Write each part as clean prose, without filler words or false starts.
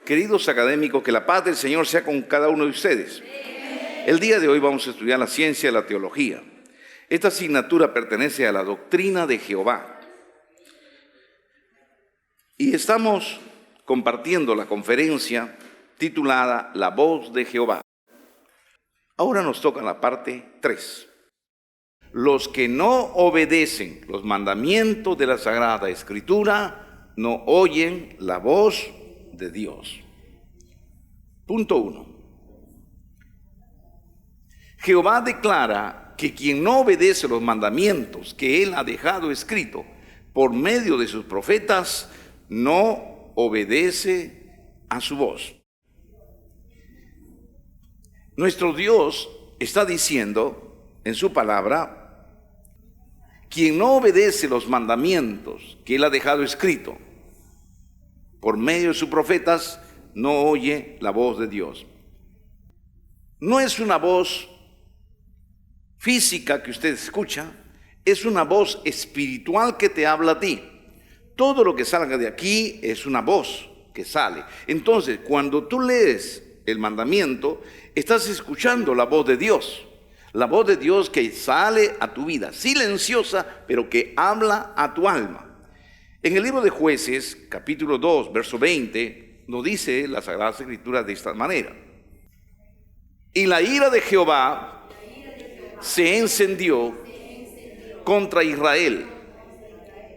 Queridos académicos, que la paz del Señor sea con cada uno de ustedes. El día de hoy vamos a estudiar la ciencia de la teología. Esta asignatura pertenece a la doctrina de Jehová. Y estamos compartiendo la conferencia titulada La voz de Jehová. Ahora nos toca la parte 3. Los que no obedecen los mandamientos de la Sagrada Escritura no oyen la voz de Dios. Punto 1. Jehová declara que quien no obedece los mandamientos que Él ha dejado escrito por medio de sus profetas, no obedece a su voz. Nuestro Dios está diciendo en su palabra, quien no obedece los mandamientos que Él ha dejado escrito por medio de sus profetas, no oye la voz de Dios. No es una voz física que usted escucha, es una voz espiritual que te habla a ti. Todo lo que salga de aquí es una voz que sale. Entonces, cuando tú lees el mandamiento, estás escuchando la voz de Dios. La voz de Dios que sale a tu vida, silenciosa, pero que habla a tu alma. En el libro de Jueces, capítulo 2, verso 20, nos dice la Sagrada Escritura de esta manera. Y la ira de Jehová se encendió contra Israel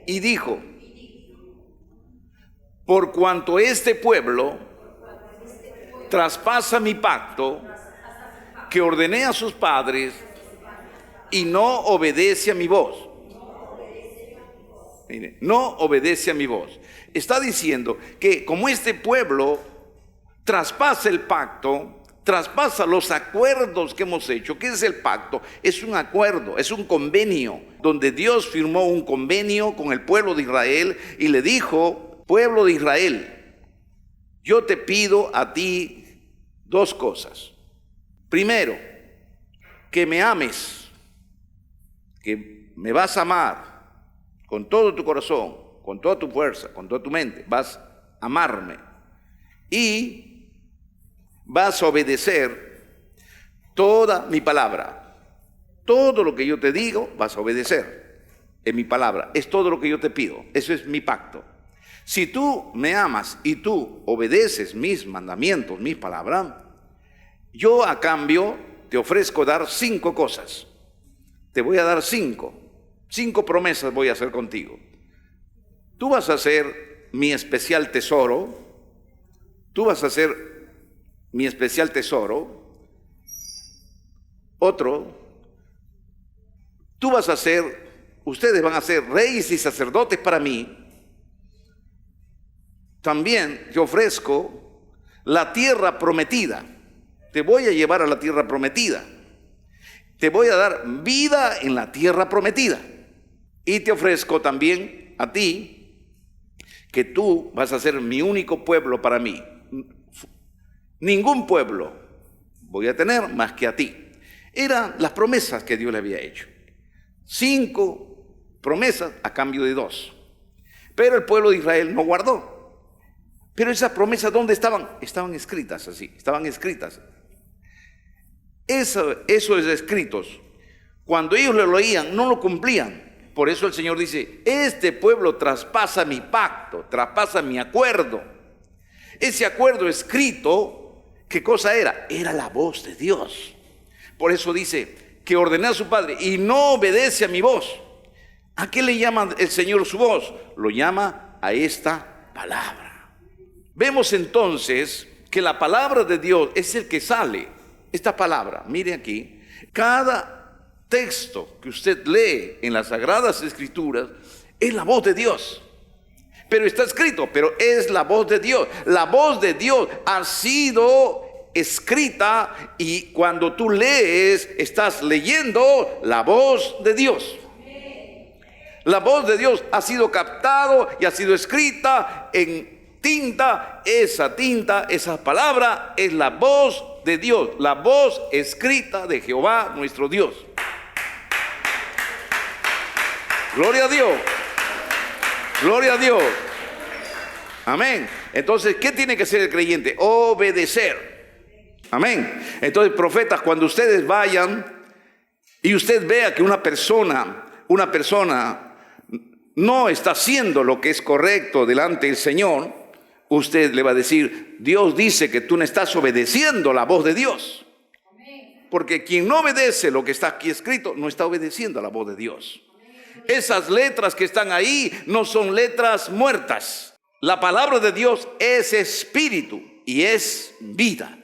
y dijo, por cuanto este pueblo traspasa mi pacto que ordené a sus padres y no obedece a mi voz. Mire, no obedece a mi voz. Está diciendo que como este pueblo traspasa el pacto, traspasa los acuerdos que hemos hecho. ¿Qué es el pacto? Es un acuerdo, es un convenio, donde Dios firmó un convenio con el pueblo de Israel y le dijo, pueblo de Israel, yo te pido a ti dos cosas. Primero, que me ames, que me vas a amar con todo tu corazón, con toda tu fuerza, con toda tu mente, vas a amarme y vas a obedecer toda mi palabra. Todo lo que yo te digo vas a obedecer en mi palabra. Es todo lo que yo te pido. Eso es mi pacto. Si tú me amas y tú obedeces mis mandamientos, mis palabras, yo a cambio te ofrezco dar 5 cosas. Te voy a dar 5 promesas voy a hacer contigo. Tú vas a ser mi especial tesoro. Tú vas a ser mi especial tesoro. Otro, tú vas a ser, ustedes van a ser reyes y sacerdotes para mí. También te ofrezco la tierra prometida. Te voy a llevar a la tierra prometida. Te voy a dar vida en la tierra prometida. Y te ofrezco también a ti que tú vas a ser mi único pueblo para mí. Ningún pueblo voy a tener más que a ti. Eran las promesas que Dios le había hecho. 5 promesas a cambio de 2. Pero el pueblo de Israel no guardó. Pero esas promesas, ¿dónde estaban? Estaban escritas así, estaban escritas. Esos escritos, cuando ellos lo leían, no lo cumplían. Por eso el Señor dice, este pueblo traspasa mi pacto, traspasa mi acuerdo. Ese acuerdo escrito, ¿qué cosa era? Era la voz de Dios. Por eso dice que ordené a su padre y no obedece a mi voz. ¿A qué le llama el Señor su voz? Lo llama a esta palabra. Vemos entonces que la palabra de Dios es el que sale. Esta palabra, mire aquí, cada texto que usted lee en las Sagradas Escrituras es la voz de Dios. Pero está escrito, pero es la voz de Dios. La voz de Dios ha sido escrita y cuando tú lees, estás leyendo la voz de Dios. La voz de Dios ha sido captado y ha sido escrita en tinta. Esa palabra es la voz de Dios, la voz escrita de Jehová nuestro Dios. Gloria a Dios. Gloria a Dios. Amén. Entonces, ¿qué tiene que hacer el creyente? Obedecer. Amén. Entonces, profetas, cuando ustedes vayan y usted vea que una persona no está haciendo lo que es correcto delante del Señor, usted le va a decir: Dios dice que tú no estás obedeciendo la voz de Dios. Porque quien no obedece lo que está aquí escrito, no está obedeciendo a la voz de Dios. Esas letras que están ahí no son letras muertas. La palabra de Dios es espíritu y es vida.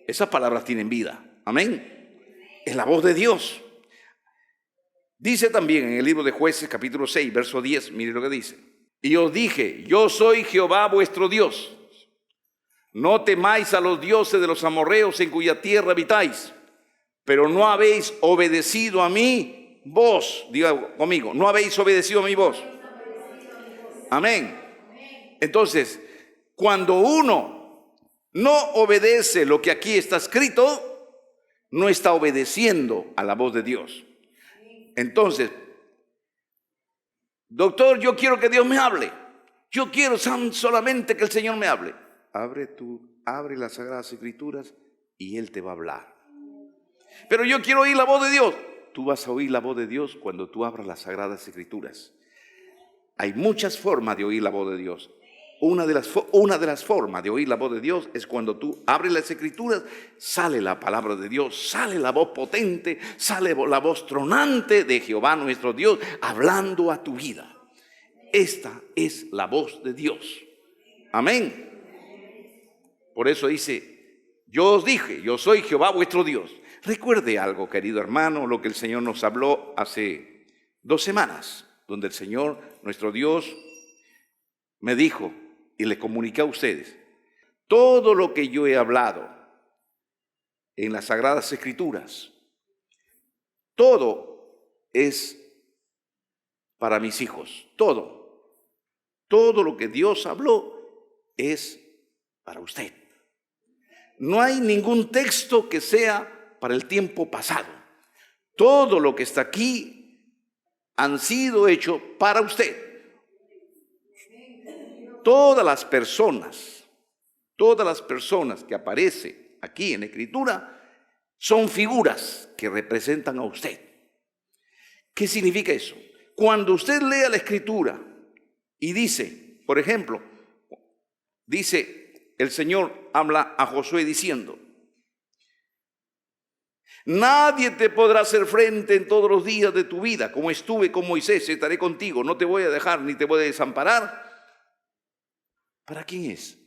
Esas palabras tienen vida. Amén. Es la voz de Dios. Dice también en el libro de Jueces, capítulo 6, verso 10, mire lo que dice: y os dije, yo soy Jehová vuestro Dios. No temáis a los dioses de los amorreos en cuya tierra habitáis, pero no habéis obedecido a mi voz. Diga conmigo, no habéis obedecido a mi voz. Amén. Entonces, cuando uno no obedece lo que aquí está escrito, no está obedeciendo a la voz de Dios. Entonces, doctor, yo quiero que Dios me hable. Yo quiero solamente que el Señor me hable. Abre las Sagradas Escrituras y Él te va a hablar. Pero yo quiero oír la voz de Dios. Tú vas a oír la voz de Dios cuando tú abras las Sagradas Escrituras. Hay muchas formas de oír la voz de Dios. Una de las formas de oír la voz de Dios es cuando tú abres las Escrituras, sale la palabra de Dios, sale la voz potente, sale la voz tronante de Jehová nuestro Dios, hablando a tu vida. Esta es la voz de Dios. Amén. Por eso dice: yo os dije, yo soy Jehová vuestro Dios. Recuerde algo, querido hermano, lo que el Señor nos habló hace 2 semanas, donde el Señor nuestro Dios me dijo y le comuniqué a ustedes: todo lo que yo he hablado en las Sagradas Escrituras, todo es para mis hijos. Todo lo que Dios habló es para usted. No hay ningún texto que sea para el tiempo pasado. Todo lo que está aquí han sido hechos para usted. Todas las personas que aparecen aquí en la Escritura son figuras que representan a usted. ¿Qué significa eso? Cuando usted lea la Escritura y dice, por ejemplo, dice el Señor, habla a Josué diciendo: nadie te podrá hacer frente en todos los días de tu vida. Como estuve con Moisés, estaré contigo. No te voy a dejar ni te voy a desamparar. ¿Para quién es?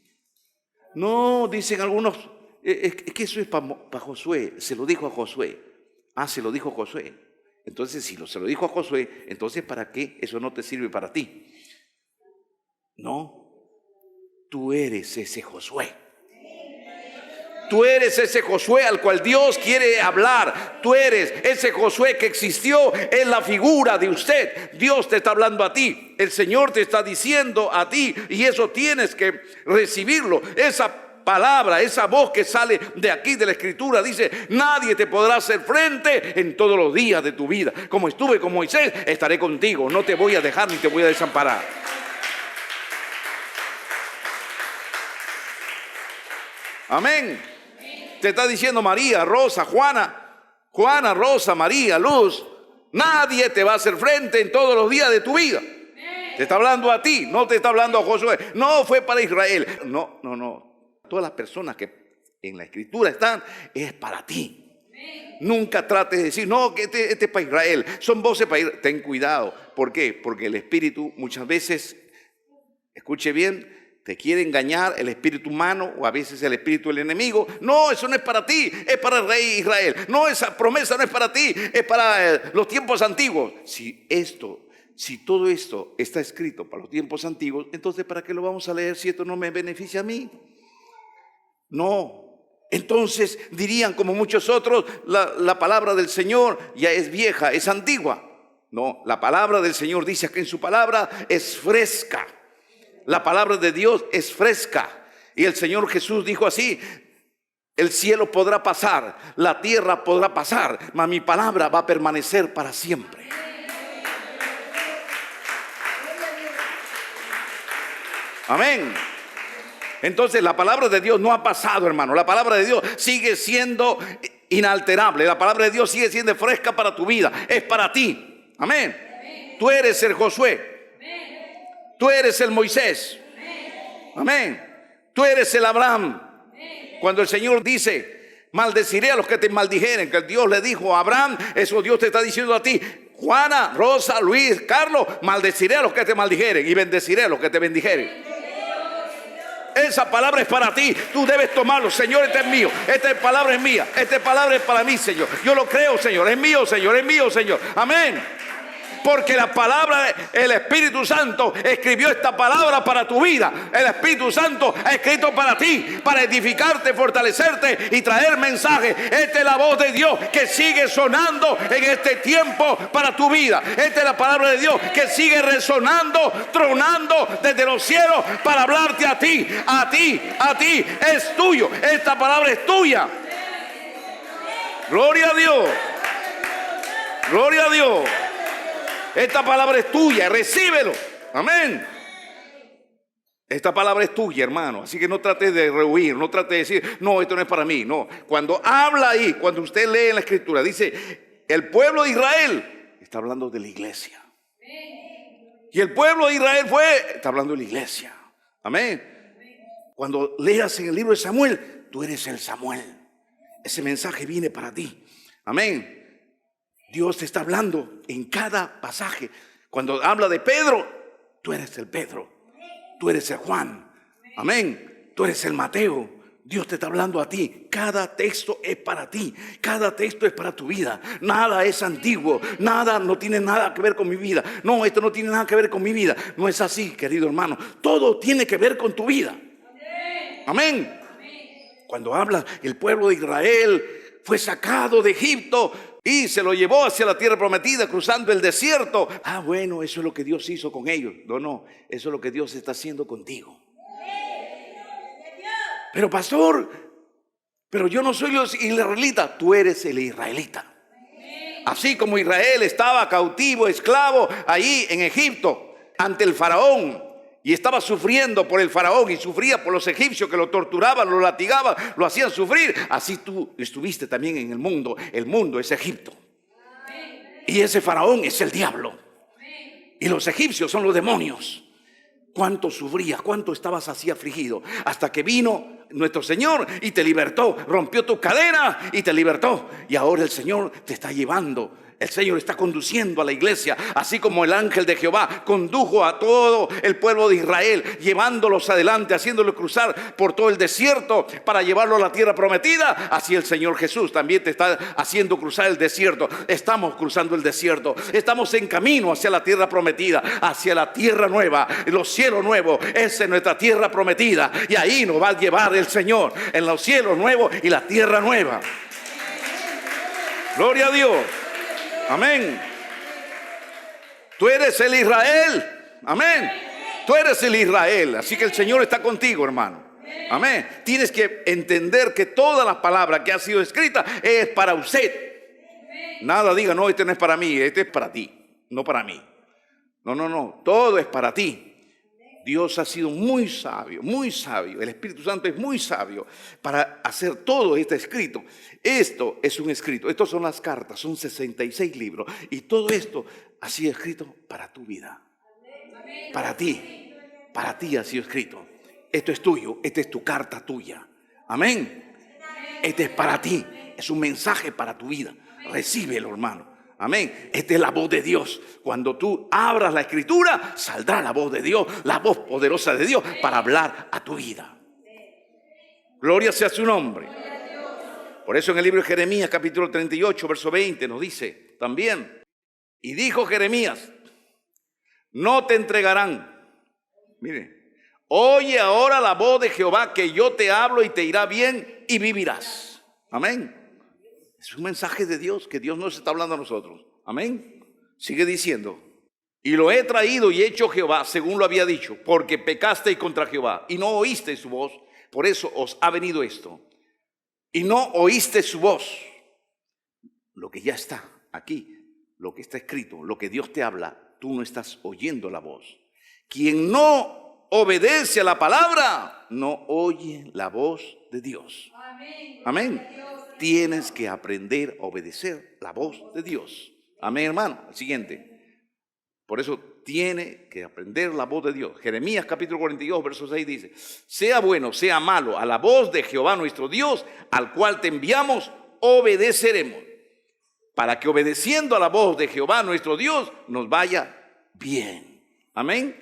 No, dicen algunos, es que eso es para Josué. Se lo dijo a Josué. Se lo dijo a Josué. Entonces, si se lo dijo a Josué, entonces ¿para qué? Eso no te sirve para ti. No, tú eres ese Josué. Tú eres ese Josué al cual Dios quiere hablar. Tú eres ese Josué que existió en la figura de usted. Dios te está hablando a ti. El Señor te está diciendo a ti, y eso tienes que recibirlo. Esa palabra, esa voz que sale de aquí de la Escritura dice: nadie te podrá hacer frente en todos los días de tu vida. Como estuve con Moisés, estaré contigo. No te voy a dejar ni te voy a desamparar. Amén. Te está diciendo María, Rosa, Juana, Rosa, María, Luz: nadie te va a hacer frente en todos los días de tu vida. Te está hablando a ti, no te está hablando a Josué. No fue para Israel. No. Todas las personas que en la Escritura están, es para ti. Nunca trates de decir: no, que este es para Israel. Son voces para Israel. Ten cuidado. ¿Por qué? Porque el Espíritu muchas veces, escuche bien, te quiere engañar, el espíritu humano o a veces el espíritu del enemigo. No, eso no es para ti, es para el rey Israel. No, esa promesa no es para ti, es para los tiempos antiguos. Si todo esto está escrito para los tiempos antiguos, entonces ¿para qué lo vamos a leer si esto no me beneficia a mí? No. Entonces dirían como muchos otros: la palabra del Señor ya es vieja, es antigua. No, la palabra del Señor dice que en su palabra es fresca. La palabra de Dios es fresca. Y el Señor Jesús dijo así: el cielo podrá pasar, la tierra podrá pasar, mas mi palabra va a permanecer para siempre. Amén. Entonces la palabra de Dios no ha pasado, hermano. La palabra de Dios sigue siendo inalterable. La palabra de Dios sigue siendo fresca para tu vida. Es para ti. Amén. Tú eres el Josué. Tú eres el Moisés. Amén. Tú eres el Abraham. Cuando el Señor dice, maldeciré a los que te maldijeren, que Dios le dijo a Abraham, eso Dios te está diciendo a ti. Juana, Rosa, Luis, Carlos, maldeciré a los que te maldijeren y bendeciré a los que te bendijeren. Esa palabra es para ti. Tú debes tomarlo. Señor, este es mío. Esta palabra es mía. Esta palabra es para mí, Señor. Yo lo creo, Señor. Es mío, Señor. Es mío, Señor. Amén. Porque la palabra, el Espíritu Santo escribió esta palabra para tu vida. El Espíritu Santo ha escrito para ti, para edificarte, fortalecerte y traer mensajes. Esta es la voz de Dios que sigue sonando en este tiempo para tu vida. Esta es la palabra de Dios que sigue resonando, tronando desde los cielos para hablarte a ti, a ti, a ti. Es tuyo. Esta palabra es tuya. Gloria a Dios. Gloria a Dios. Esta palabra es tuya, recíbelo. Amén. Esta palabra es tuya, hermano. Así que no trate de rehuir, no trate de decir, no, esto no es para mí. No, cuando habla ahí, cuando usted lee en la Escritura, dice, el pueblo de Israel, está hablando de la iglesia. Y el pueblo de Israel está hablando de la iglesia. Amén. Cuando leas en el libro de Samuel, tú eres el Samuel. Ese mensaje viene para ti. Amén. Dios te está hablando en cada pasaje. Cuando habla de Pedro, tú eres el Pedro. Tú eres el Juan. Amén. Tú eres el Mateo. Dios te está hablando a ti. Cada texto es para ti. Cada texto es para tu vida. Nada es antiguo. Nada no tiene nada que ver con mi vida. No, esto no tiene nada que ver con mi vida. No es así, querido hermano. Todo tiene que ver con tu vida. Amén. Cuando habla el pueblo de Israel fue sacado de Egipto y se lo llevó hacia la tierra prometida, cruzando el desierto. Ah, bueno, eso es lo que Dios hizo con ellos. No, eso es lo que Dios está haciendo contigo. Pero pastor, pero yo no soy el israelita. Tú eres el israelita. Así como Israel estaba cautivo, esclavo, ahí en Egipto, ante el faraón, y estaba sufriendo por el faraón y sufría por los egipcios que lo torturaban, lo latigaban, lo hacían sufrir. Así tú estuviste también en el mundo. El mundo es Egipto. Y ese faraón es el diablo. Y los egipcios son los demonios. ¿Cuánto sufrías? ¿Cuánto estabas así afligido? Hasta que vino nuestro Señor y te libertó. Rompió tu cadena y te libertó. Y ahora el Señor te está llevando. El Señor está conduciendo a la iglesia, así como el ángel de Jehová condujo a todo el pueblo de Israel, llevándolos adelante, haciéndolos cruzar por todo el desierto para llevarlo a la tierra prometida. Así el Señor Jesús también te está haciendo cruzar el desierto. Estamos cruzando el desierto. Estamos en camino hacia la tierra prometida, hacia la tierra nueva, los cielos nuevos. Esa es nuestra tierra prometida. Y ahí nos va a llevar el Señor, en los cielos nuevos y la tierra nueva. Gloria a Dios. Amén. Tú eres el Israel. Amén. Tú eres el Israel. Así que el Señor está contigo, hermano. Amén. Tienes que entender que toda la palabra que ha sido escrita es para usted. Nada diga, no, este no es para mí, este es para ti, no para mí. No, todo es para ti. Dios ha sido muy sabio, muy sabio. El Espíritu Santo es muy sabio para hacer todo este escrito. Esto es un escrito. Estas son las cartas, son 66 libros. Y todo esto ha sido escrito para tu vida. Para ti. Para ti ha sido escrito. Esto es tuyo. Esta es tu carta tuya. Amén. Este es para ti. Es un mensaje para tu vida. Recíbelo, hermano. Amén. Esta es la voz de Dios. Cuando tú abras la escritura, saldrá la voz de Dios, la voz poderosa de Dios para hablar a tu vida. Gloria sea su nombre. Por eso en el libro de Jeremías capítulo 38 verso 20 nos dice también: y dijo Jeremías, no te entregarán. Mire, oye ahora la voz de Jehová, que yo te hablo y te irá bien y vivirás. Amén. Es un mensaje de Dios, que Dios nos está hablando a nosotros. Amén. Sigue diciendo: y lo he traído y hecho Jehová según lo había dicho, porque pecasteis contra Jehová y no oísteis su voz, por eso os ha venido esto. Y no oíste su voz. Lo que ya está aquí, lo que está escrito, lo que Dios te habla, tú no estás oyendo la voz. Quien no obedece a la palabra, no oye la voz de Dios. Amén. Tienes que aprender a obedecer la voz de Dios. Amén, hermano. El siguiente. Por eso tiene que aprender la voz de Dios. Jeremías capítulo 42, verso 6 dice: sea bueno, sea malo, a la voz de Jehová nuestro Dios, al cual te enviamos, obedeceremos, para que obedeciendo a la voz de Jehová nuestro Dios nos vaya bien. Amén.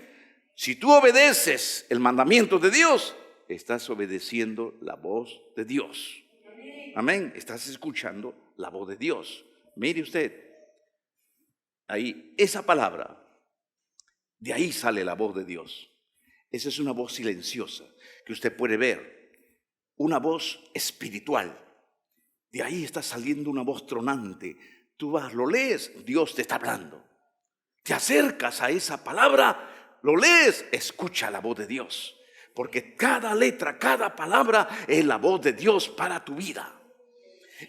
Si tú obedeces el mandamiento de Dios, estás obedeciendo la voz de Dios. Amén. Estás escuchando la voz de Dios. Mire usted, ahí, esa palabra, de ahí sale la voz de Dios. Esa es una voz silenciosa que usted puede ver, una voz espiritual. De ahí está saliendo una voz tronante. Tú vas, lo lees, Dios te está hablando. Te acercas a esa palabra, lo lees, escucha la voz de Dios. Porque cada letra, cada palabra es la voz de Dios para tu vida.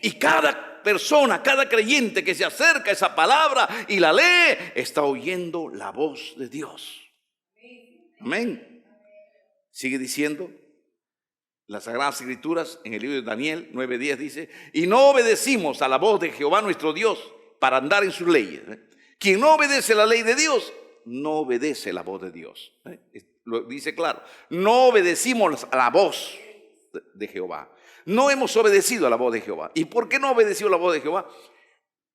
Y cada persona, cada creyente que se acerca a esa palabra y la lee, está oyendo la voz de Dios. Amén. Sigue diciendo las Sagradas Escrituras en el libro de Daniel 9:10 dice: y no obedecimos a la voz de Jehová nuestro Dios para andar en sus leyes. Quien no obedece la ley de Dios, no obedece la voz de Dios. Lo dice claro. No obedecimos a la voz de Jehová. No hemos obedecido a la voz de Jehová. ¿Y por qué no obedeció la voz de Jehová?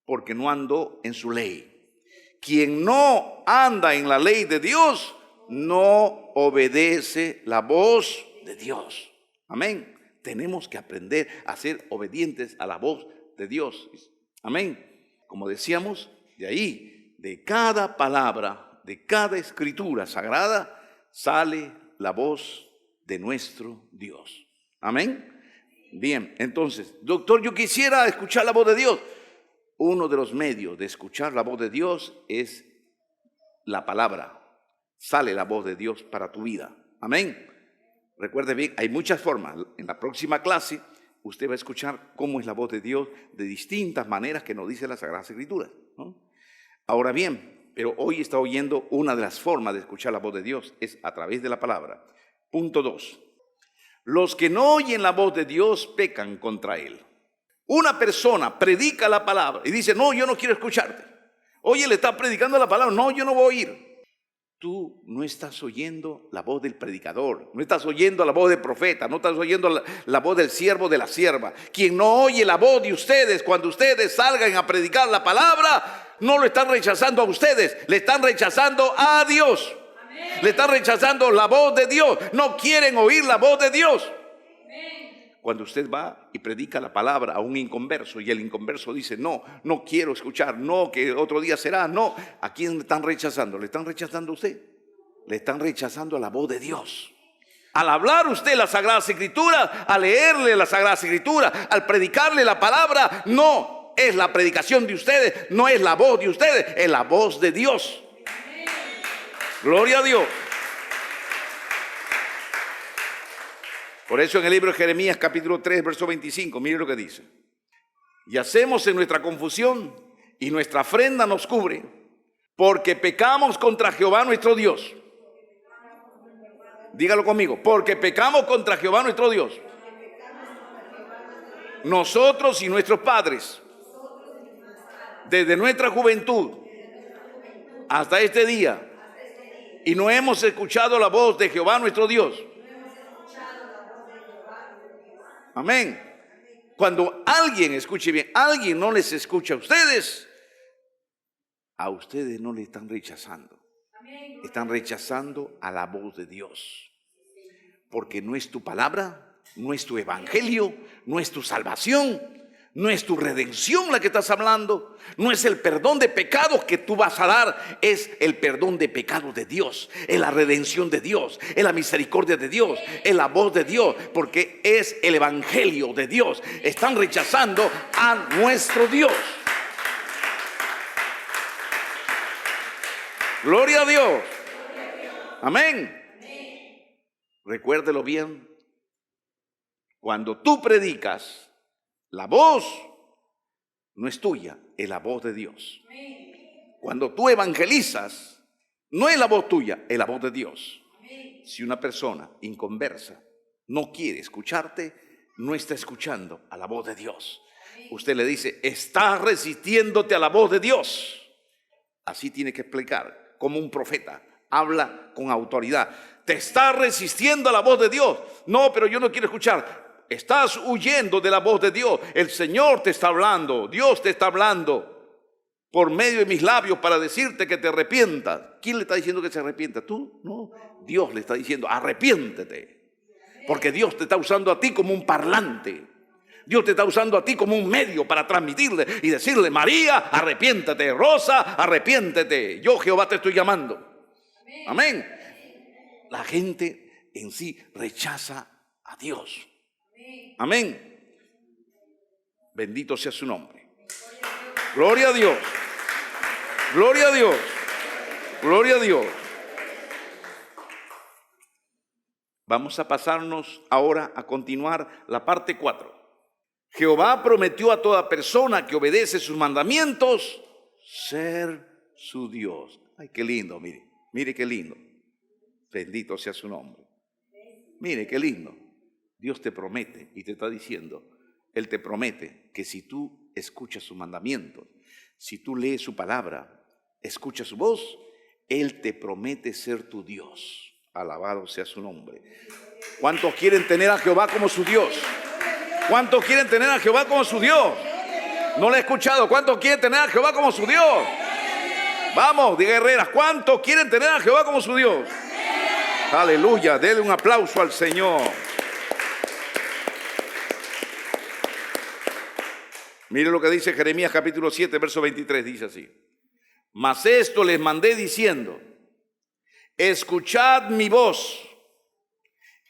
Porque no andó en su ley. Quien no anda en la ley de Dios, no obedece la voz de Dios. Amén. Tenemos que aprender a ser obedientes a la voz de Dios. Amén. Como decíamos, de ahí, de cada palabra, de cada escritura sagrada, sale la voz de nuestro Dios. Amén. Bien, entonces, doctor, yo quisiera escuchar la voz de Dios. Uno de los medios de escuchar la voz de Dios es la palabra. Sale la voz de Dios para tu vida. Amén. Recuerde bien, hay muchas formas. En la próxima clase usted va a escuchar cómo es la voz de Dios de distintas maneras que nos dice las Sagradas Escrituras, ¿no? Ahora bien, pero hoy está oyendo una de las formas de escuchar la voz de Dios es a través de la palabra. Punto 2. Los que no oyen la voz de Dios pecan contra él. Una persona predica la palabra y dice: no, yo no quiero escucharte. Oye, le está predicando la palabra. No, yo no voy a oír. Tú no estás oyendo la voz del predicador, no estás oyendo la voz del profeta, no estás oyendo la voz del siervo, de la sierva. Quien no oye la voz de ustedes cuando ustedes salgan a predicar la palabra, no lo están rechazando a ustedes, le están rechazando a Dios. Amén. Le están rechazando la voz de Dios, no quieren oír la voz de Dios. Amén. Cuando usted va y predica la palabra a un inconverso y el inconverso dice: no, no quiero escuchar, no, que otro día será, no. ¿A quién le están rechazando? ¿Le están rechazando a usted? Le están rechazando a la voz de Dios. Al hablar usted las Sagradas Escrituras, al leerle las Sagradas Escrituras, al predicarle la palabra, no es la predicación de ustedes, no es la voz de ustedes, es la voz de Dios. Amén. Gloria a Dios. Por eso en el libro de Jeremías capítulo 3 verso 25, mire lo que dice: yacemos en nuestra confusión y nuestra afrenta nos cubre, porque pecamos contra Jehová nuestro Dios. Dígalo conmigo: porque pecamos contra Jehová nuestro Dios. Nosotros y nuestros padres, desde nuestra juventud hasta este día, y no hemos escuchado la voz de Jehová nuestro Dios. Amén. Cuando alguien, escuche bien, alguien no les escucha a ustedes no le están rechazando. Están rechazando a la voz de Dios. Porque no es tu palabra, no es tu evangelio, no es tu salvación, no es tu redención la que estás hablando, no es el perdón de pecados que tú vas a dar, es el perdón de pecados de Dios, es la redención de Dios, es la misericordia de Dios, es la voz de Dios, porque es el evangelio de Dios. Están rechazando a nuestro Dios. Gloria a Dios. Amén. Recuérdelo bien. Cuando tú predicas, la voz no es tuya, es la voz de Dios. Cuando tú evangelizas, no es la voz tuya, es la voz de Dios. Si una persona inconversa no quiere escucharte, no está escuchando a la voz de Dios. Usted le dice, está resistiéndote a la voz de Dios. Así tiene que explicar, como un profeta. Habla con autoridad. Te está resistiendo a la voz de Dios. No, pero yo no quiero escuchar. Estás huyendo de la voz de Dios. El Señor te está hablando. Dios te está hablando por medio de mis labios para decirte que te arrepientas. ¿Quién le está diciendo que se arrepienta? ¿Tú? No. Dios le está diciendo, arrepiéntete. Porque Dios te está usando a ti como un parlante. Dios te está usando a ti como un medio para transmitirle y decirle, María, arrepiéntete. Rosa, arrepiéntete. Yo, Jehová, te estoy llamando. Amén. La gente en sí rechaza a Dios. Amén. Bendito sea su nombre. Gloria a Dios. Gloria a Dios. Gloria a Dios. Vamos a pasarnos ahora a continuar la parte 4. Jehová prometió a toda persona que obedece sus mandamientos ser su Dios. Ay, qué lindo, mire. Mire qué lindo. Bendito sea su nombre. Mire qué lindo. Dios te promete y te está diciendo, Él te promete que si tú escuchas sus mandamientos, si tú lees su palabra, escuchas su voz, Él te promete ser tu Dios. Alabado sea su nombre. ¿Cuántos quieren tener a Jehová como su Dios? ¿Cuántos quieren tener a Jehová como su Dios? No lo he escuchado. ¿Cuántos quieren tener a Jehová como su Dios? Vamos, de guerreras, ¿cuántos quieren tener a Jehová como su Dios? Aleluya, denle un aplauso al Señor. Mire lo que dice Jeremías capítulo 7, verso 23, dice así. Mas esto les mandé diciendo, escuchad mi voz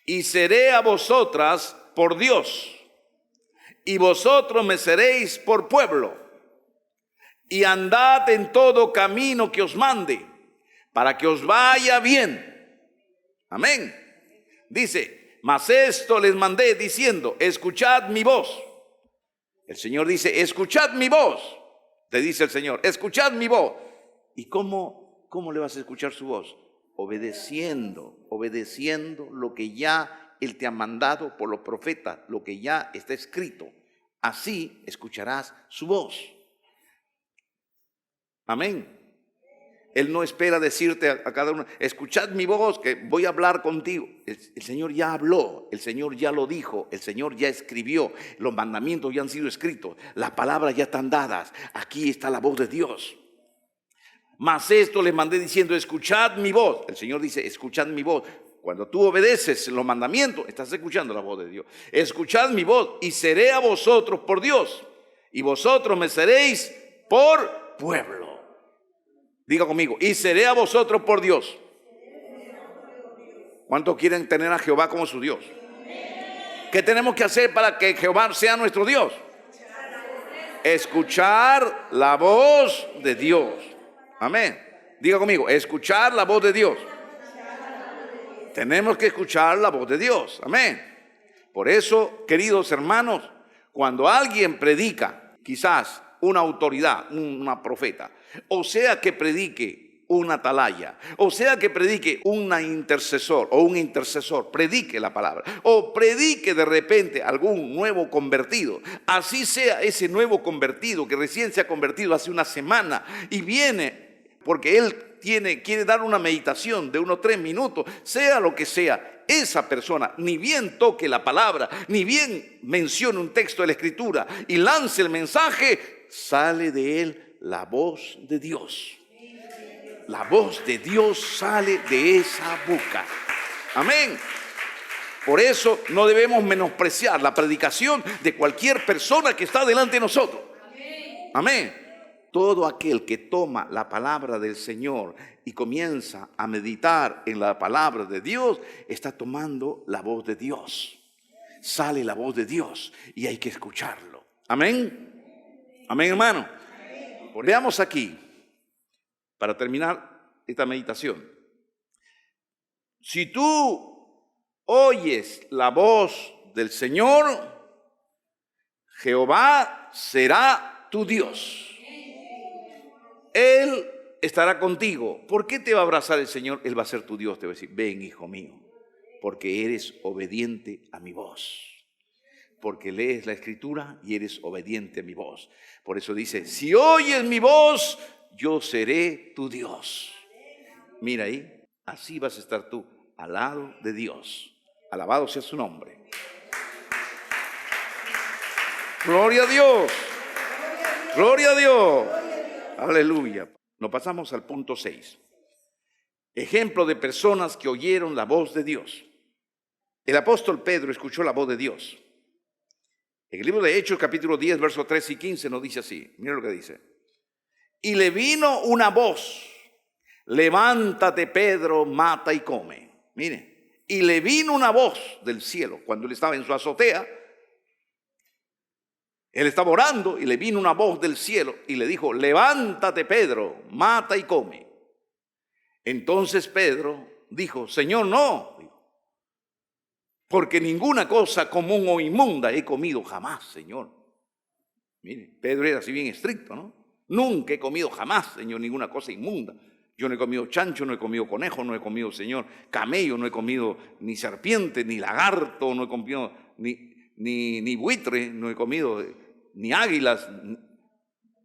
y seré a vosotras por Dios, y vosotros me seréis por pueblo. Y andad en todo camino que os mande, para que os vaya bien. Amén. Dice, mas esto les mandé diciendo, escuchad mi voz. El Señor dice, escuchad mi voz. Te dice el Señor, escuchad mi voz. ¿Y cómo le vas a escuchar su voz? Obedeciendo lo que ya Él te ha mandado por los profetas, lo que ya está escrito. Así escucharás su voz. Amén. Él no espera decirte a cada uno, escuchad mi voz que voy a hablar contigo. El Señor ya habló, el Señor ya lo dijo, el Señor ya escribió, los mandamientos ya han sido escritos, las palabras ya están dadas. Aquí está la voz de Dios. Mas esto les mandé diciendo, escuchad mi voz. El Señor dice, escuchad mi voz. Cuando tú obedeces los mandamientos, estás escuchando la voz de Dios. Escuchad mi voz y seré a vosotros por Dios, y vosotros me seréis por pueblo. Diga conmigo, y seré a vosotros por Dios. ¿Cuántos quieren tener a Jehová como su Dios? ¿Qué tenemos que hacer para que Jehová sea nuestro Dios? Escuchar la voz de Dios. Amén. Diga conmigo, escuchar la voz de Dios. Tenemos que escuchar la voz de Dios. Amén. Por eso, queridos hermanos, cuando alguien predica, quizás una autoridad, una profeta, o sea que predique una atalaya, o sea que predique una intercesor o un intercesor, predique la palabra, o predique de repente algún nuevo convertido, así sea ese nuevo convertido que recién se ha convertido hace una semana y viene porque él quiere dar una meditación de unos 3 minutos, sea lo que sea, esa persona ni bien toque la palabra, ni bien mencione un texto de la Escritura y lance el mensaje, sale de él la voz de Dios. La voz de Dios sale de esa boca. Amén. Por eso no debemos menospreciar la predicación de cualquier persona que está delante de nosotros. Amén. Todo aquel que toma la palabra del Señor y comienza a meditar en la palabra de Dios, está tomando la voz de Dios. Sale la voz de Dios y hay que escucharlo. Amén. Amén, hermano. Veamos aquí, para terminar esta meditación. Si tú oyes la voz del Señor, Jehová será tu Dios. Él estará contigo. ¿Por qué te va a abrazar el Señor? Él va a ser tu Dios, te va a decir, ven, hijo mío. Porque eres obediente a mi voz. Porque lees la escritura y eres obediente a mi voz. Por eso dice, si oyes mi voz, yo seré tu Dios. Mira ahí, así vas a estar tú, al lado de Dios. Alabado sea su nombre. Gloria a Dios. Gloria a Dios. Aleluya. Nos pasamos al punto 6. Ejemplo de personas que oyeron la voz de Dios. El apóstol Pedro escuchó la voz de Dios. En el libro de Hechos, capítulo 10, versos 13 y 15, nos dice así. Mira lo que dice. Y le vino una voz. Levántate, Pedro, mata y come. Mire. Y le vino una voz del cielo. Cuando él estaba en su azotea, él estaba orando y le vino una voz del cielo y le dijo, levántate, Pedro, mata y come. Entonces Pedro dijo, Señor, no, porque ninguna cosa común o inmunda he comido jamás, Señor. Mire, Pedro era así bien estricto, ¿no? Nunca he comido jamás, Señor, ninguna cosa inmunda. Yo no he comido chancho, no he comido conejo, no he comido, Señor, camello, no he comido ni serpiente, ni lagarto, no he comido ni buitre, no he comido ni águilas,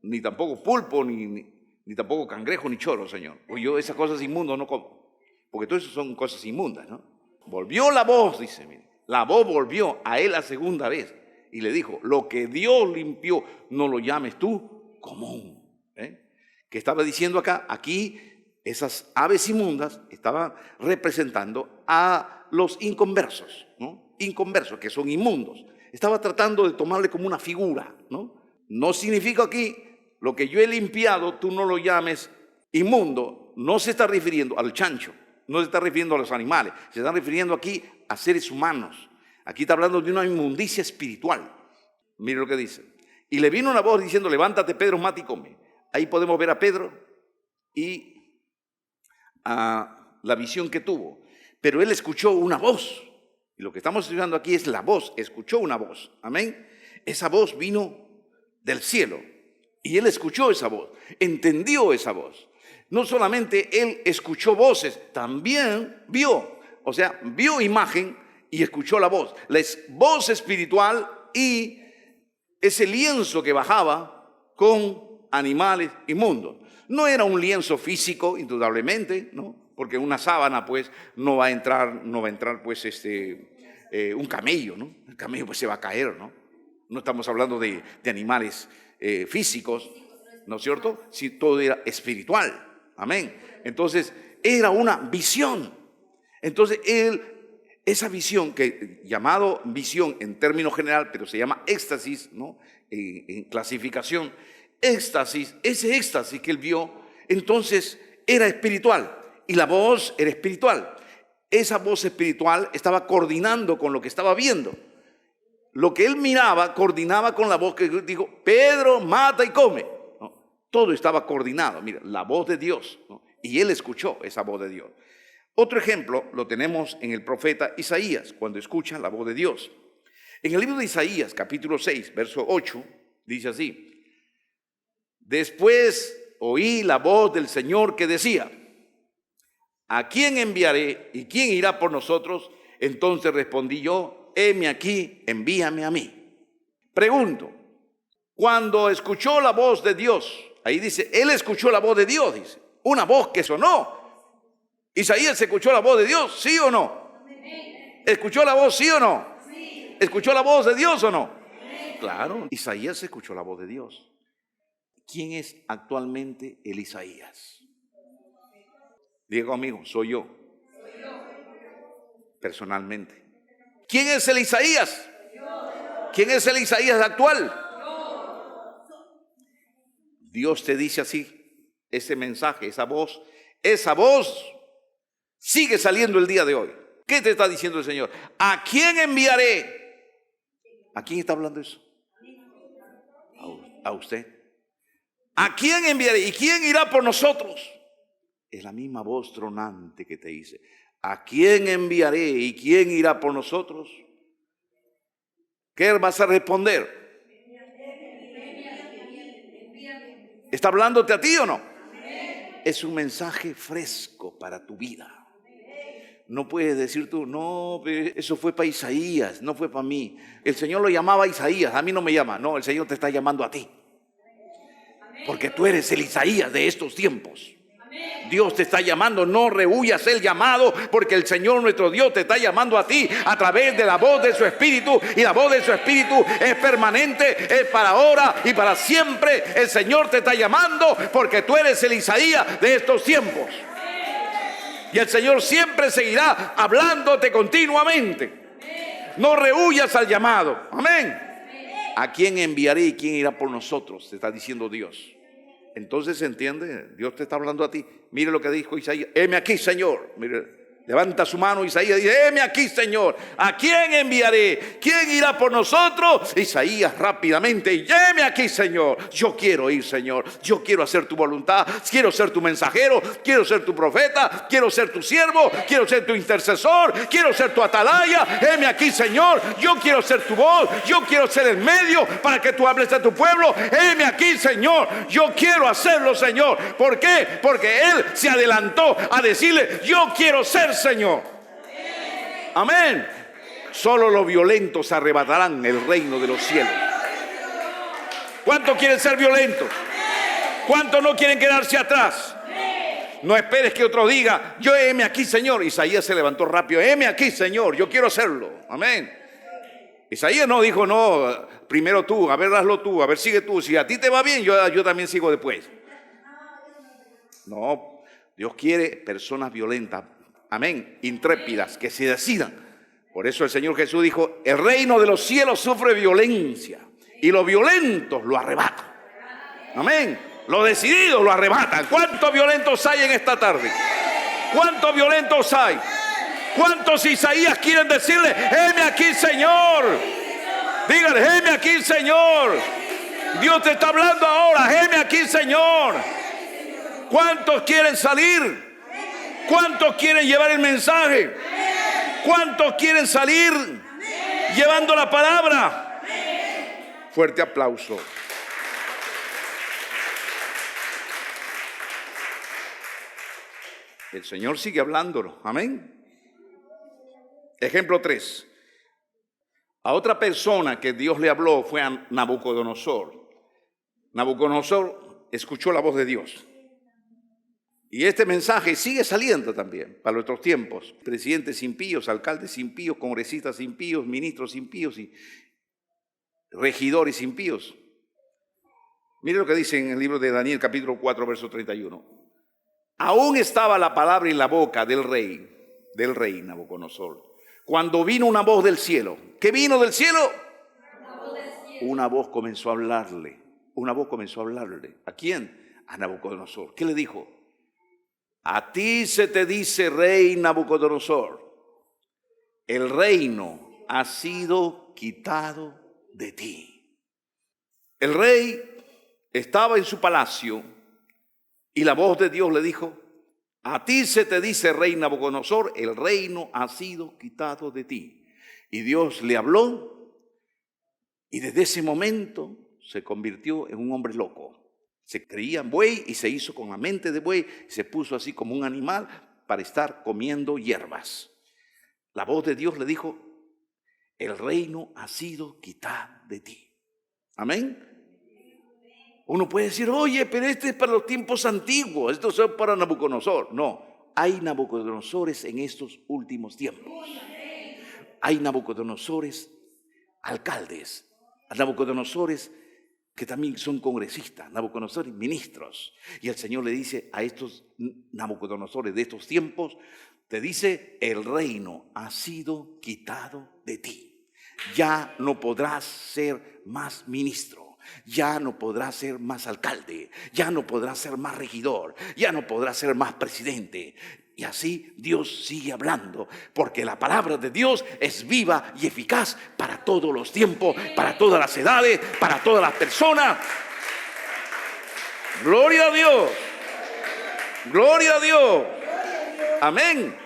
ni tampoco pulpo, ni tampoco cangrejo, ni choro, Señor. Pues yo esas cosas inmundas no como, porque todo eso son cosas inmundas, ¿no? Volvió la voz, dice, mire, la voz volvió a él la segunda vez y le dijo, lo que Dios limpió, no lo llames tú común. ¿Qué estaba diciendo acá? Aquí esas aves inmundas estaban representando a los inconversos, ¿no? Inconversos, que son inmundos. Estaba tratando de tomarle como una figura, ¿no? No significa aquí, lo que yo he limpiado, tú no lo llames inmundo. No se está refiriendo al chancho, no se está refiriendo a los animales, se está refiriendo aquí a seres humanos. Aquí está hablando de una inmundicia espiritual. Mire lo que dice. Y le vino una voz diciendo, levántate, Pedro, mata y come. Ahí podemos ver a Pedro y a la visión que tuvo. Pero él escuchó una voz. Y lo que estamos estudiando aquí es la voz. Escuchó una voz. Amén. Esa voz vino del cielo. Y él escuchó esa voz. Entendió esa voz. No solamente él escuchó voces, también vio. O sea, vio imagen y escuchó la voz. La voz espiritual y ese lienzo que bajaba con animales inmundos. No era un lienzo físico, indudablemente, ¿no? Porque una sábana, pues, no va a entrar, pues, un camello, ¿no? El camello, pues, se va a caer, ¿no? No estamos hablando de animales físicos, ¿no es cierto? Si todo era espiritual, amén. Entonces, era una visión. Entonces, esa visión, que llamado visión en término general, pero se llama éxtasis, ¿no? En clasificación, éxtasis, ese éxtasis que él vio, entonces era espiritual y la voz era espiritual. Esa voz espiritual estaba coordinando con lo que estaba viendo. Lo que él miraba coordinaba con la voz que dijo, Pedro, mata y come, ¿no? Todo estaba coordinado, mira, la voz de Dios, ¿no? Y él escuchó esa voz de Dios. Otro ejemplo lo tenemos en el profeta Isaías, cuando escucha la voz de Dios. En el libro de Isaías, capítulo 6, verso 8, dice así. Después oí la voz del Señor que decía, ¿a quién enviaré y quién irá por nosotros? Entonces respondí yo, heme aquí, envíame a mí. Pregunto, cuando escuchó la voz de Dios, ahí dice, él escuchó la voz de Dios, dice, una voz que sonó. ¿Isaías escuchó la voz de Dios? ¿Sí o no? ¿Escuchó la voz, sí o no? ¿Escuchó la voz de Dios o no? Claro, Isaías escuchó la voz de Dios. ¿Quién es actualmente el Isaías? Diga conmigo, soy yo. Personalmente. ¿Quién es el Isaías? ¿Quién es el Isaías actual? Dios te dice así, ese mensaje, esa voz sigue saliendo el día de hoy. ¿Qué te está diciendo el Señor? ¿A quién enviaré? ¿A quién está hablando eso? A usted. ¿A quién enviaré? ¿Y quién irá por nosotros? Es la misma voz tronante que te dice. ¿A quién enviaré y quién irá por nosotros? ¿Qué vas a responder? ¿Está hablándote a ti o no? Es un mensaje fresco para tu vida. No puedes decir tú, no, eso fue para Isaías, no fue para mí. El Señor lo llamaba a Isaías, a mí no me llama. No, el Señor te está llamando a ti. Porque tú eres el Isaías de estos tiempos. Dios te está llamando, no rehuyas el llamado, porque el Señor nuestro Dios te está llamando a ti a través de la voz de su Espíritu, y la voz de su Espíritu es permanente, es para ahora y para siempre. El Señor te está llamando porque tú eres el Isaías de estos tiempos. Y el Señor siempre seguirá hablándote continuamente. No rehuyas al llamado. Amén. ¿A quién enviaré y quién irá por nosotros? Te está diciendo Dios. Entonces se entiende, Dios te está hablando a ti. Mire lo que dijo Isaías: heme aquí, Señor. Mire, levanta su mano Isaías y dice: heme aquí, Señor. ¿A quién enviaré? ¿Quién irá por nosotros? Isaías rápidamente: heme aquí, Señor. Yo quiero ir, Señor. Yo quiero hacer tu voluntad. Quiero ser tu mensajero. Quiero ser tu profeta. Quiero ser tu siervo. Quiero ser tu intercesor. Quiero ser tu atalaya. Heme aquí, Señor. Yo quiero ser tu voz. Yo quiero ser el medio para que tú hables a tu pueblo. Heme aquí, Señor. Yo quiero hacerlo, Señor. ¿Por qué? Porque Él se adelantó a decirle: yo quiero ser, Señor. Amén. Solo los violentos arrebatarán el reino de los cielos. ¿Cuántos quieren ser violentos? ¿Cuántos no quieren quedarse atrás? No esperes que otro diga: yo heme aquí, Señor. Isaías se levantó rápido: heme aquí, Señor, yo quiero hacerlo. Amén. Isaías no dijo: no, primero tú, a ver, hazlo tú, a ver, sigue tú. Si a ti te va bien, yo también sigo después. No, Dios quiere personas violentas. Amén, intrépidas, que se decidan. Por eso el Señor Jesús dijo: el reino de los cielos sufre violencia y los violentos lo arrebatan. Amén. Los decididos lo arrebatan. ¿Cuántos violentos hay en esta tarde? ¿Cuántos violentos hay? ¿Cuántos Isaías quieren decirle: heme aquí, Señor? Díganle: heme aquí, Señor. Dios te está hablando ahora: heme aquí, Señor. ¿Cuántos quieren salir? ¿Cuántos quieren llevar el mensaje? ¿Cuántos quieren salir llevando la palabra? Fuerte aplauso. El Señor sigue hablándolo. Amén. Ejemplo 3. A otra persona que Dios le habló fue a Nabucodonosor. Nabucodonosor escuchó la voz de Dios. Y este mensaje sigue saliendo también para nuestros tiempos. Presidentes impíos, alcaldes impíos, congresistas impíos, ministros impíos y regidores impíos. Mire lo que dice en el libro de Daniel, capítulo 4, verso 31. Aún estaba la palabra en la boca del rey Nabucodonosor, cuando vino una voz del cielo. ¿Qué vino del cielo? Una voz comenzó a hablarle. Una voz comenzó a hablarle. ¿A quién? A Nabucodonosor. ¿Qué le dijo? A ti se te dice, rey Nabucodonosor, el reino ha sido quitado de ti. El rey estaba en su palacio y la voz de Dios le dijo: a ti se te dice, rey Nabucodonosor, el reino ha sido quitado de ti. Y Dios le habló, y desde ese momento se convirtió en un hombre loco. Se creía buey y se hizo con la mente de buey, y se puso así como un animal para estar comiendo hierbas. La voz de Dios le dijo: el reino ha sido quitado de ti. Amén. Uno puede decir: oye, pero este es para los tiempos antiguos, esto es para Nabucodonosor. No, hay Nabucodonosores en estos últimos tiempos. Hay Nabucodonosores alcaldes, Nabucodonosores que también son congresistas, Nabucodonosores ministros. Y el Señor le dice a estos Nabucodonosores de estos tiempos, te dice: el reino ha sido quitado de ti. Ya no podrás ser más ministro. Ya no podrás ser más alcalde. Ya no podrás ser más regidor. Ya no podrás ser más presidente. Y así Dios sigue hablando, porque la palabra de Dios es viva y eficaz para todos los tiempos, para todas las edades, para todas las personas. Gloria a Dios. Gloria a Dios. Amén.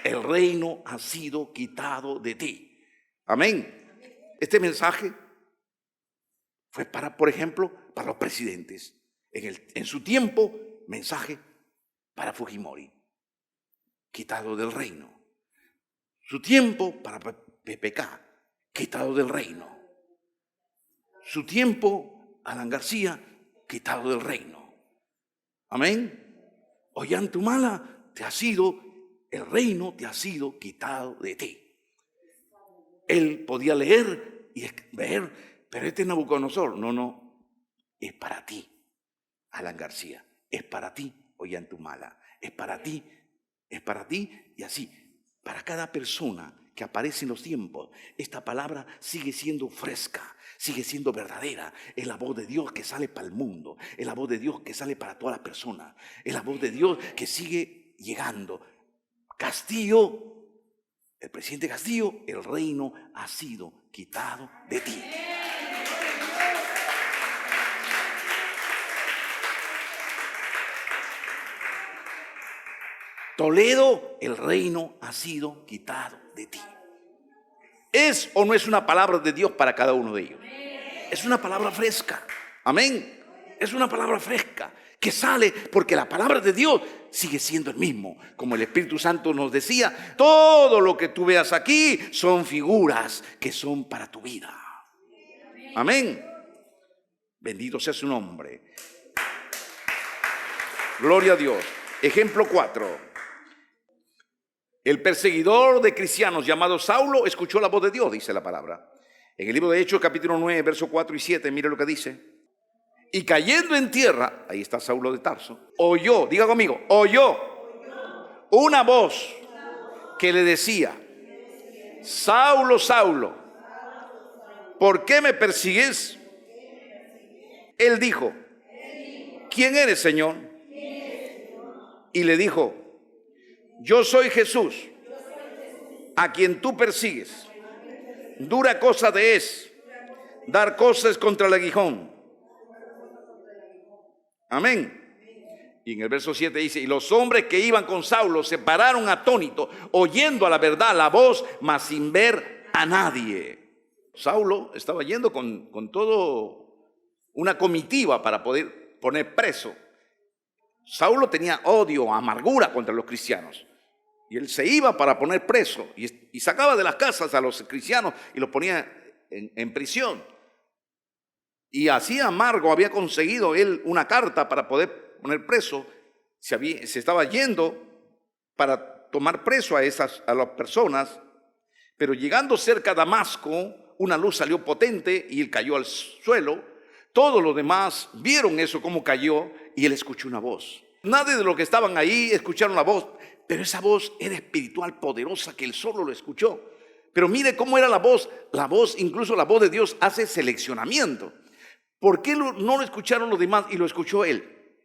El reino ha sido quitado de ti. Amén. Este mensaje fue para, por ejemplo, para los presidentes. En su tiempo, mensaje para Fujimori. Quitado del reino. Su tiempo para pecar, quitado del reino. Su tiempo, Alan García, quitado del reino. Amén. Ollantumala, el reino te ha sido quitado de ti. Él podía leer y ver, pero este Nabucodonosor, no, es para ti, Alan García, es para ti, Ollantumala, es para ti y así, para cada persona que aparece en los tiempos, esta palabra sigue siendo fresca, sigue siendo verdadera. Es la voz de Dios que sale para el mundo, es la voz de Dios que sale para todas las personas, es la voz de Dios que sigue llegando. Castillo, el presidente Castillo, el reino ha sido quitado de ti. Toledo, el reino ha sido quitado de ti. ¿Es o no es una palabra de Dios para cada uno de ellos? Es una palabra fresca. Amén. Es una palabra fresca que sale porque la palabra de Dios sigue siendo el mismo. Como el Espíritu Santo nos decía, todo lo que tú veas aquí son figuras que son para tu vida. Amén. Bendito sea su nombre. Gloria a Dios. Ejemplo 4. El perseguidor de cristianos llamado Saulo escuchó la voz de Dios, dice la palabra. En el libro de Hechos, capítulo 9, versos 4 y 7, mire lo que dice. Y cayendo en tierra, ahí está Saulo de Tarso, oyó, diga conmigo, oyó una voz que le decía, Saulo, Saulo, ¿por qué me persigues? Él dijo, ¿quién eres, Señor? Y le dijo, yo soy Jesús, a quien tú persigues. Dura cosa te es dar cosas contra el aguijón. Amén. Y en el verso 7 dice, y los hombres que iban con Saulo se pararon atónitos, oyendo a la verdad la voz, mas sin ver a nadie. Saulo estaba yendo con todo una comitiva para poder poner preso. Saulo tenía odio, amargura contra los cristianos. Y él se iba para poner preso y sacaba de las casas a los cristianos y los ponía en prisión. Y así amargo había conseguido él una carta para poder poner preso. Se estaba yendo para tomar preso a las personas. Pero llegando cerca a Damasco, una luz salió potente y él cayó al suelo. Todos los demás vieron eso, cómo cayó, y él escuchó una voz. Nadie de los que estaban ahí escucharon la voz, pero esa voz era espiritual, poderosa, que él solo lo escuchó. Pero mire cómo era la voz, incluso la voz de Dios hace seleccionamiento. ¿Por qué no lo escucharon los demás y lo escuchó él?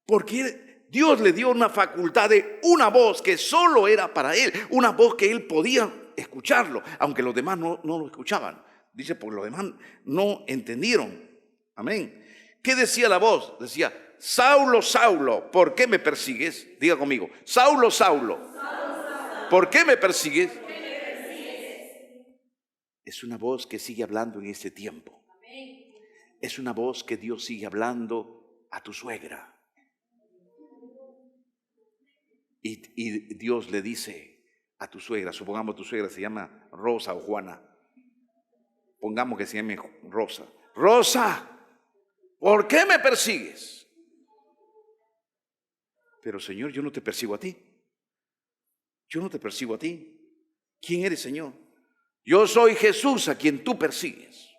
Porque Dios le dio una facultad de una voz que solo era para él, una voz que él podía escucharlo, aunque los demás no lo escuchaban. Dice, porque los demás no entendieron. Amén. ¿Qué decía la voz? Decía, Saulo, Saulo, ¿por qué me persigues? Diga conmigo, Saulo, Saulo, ¿por qué me persigues? Es una voz que sigue hablando en este tiempo. Es una voz que Dios sigue hablando a tu suegra. Y Dios le dice a tu suegra, supongamos tu suegra se llama Rosa o Juana. Pongamos que se llame Rosa. Rosa, ¿por qué me persigues? Pero Señor, yo no te persigo a ti. Yo no te persigo a ti. ¿Quién eres, Señor? Yo soy Jesús a quien tú persigues.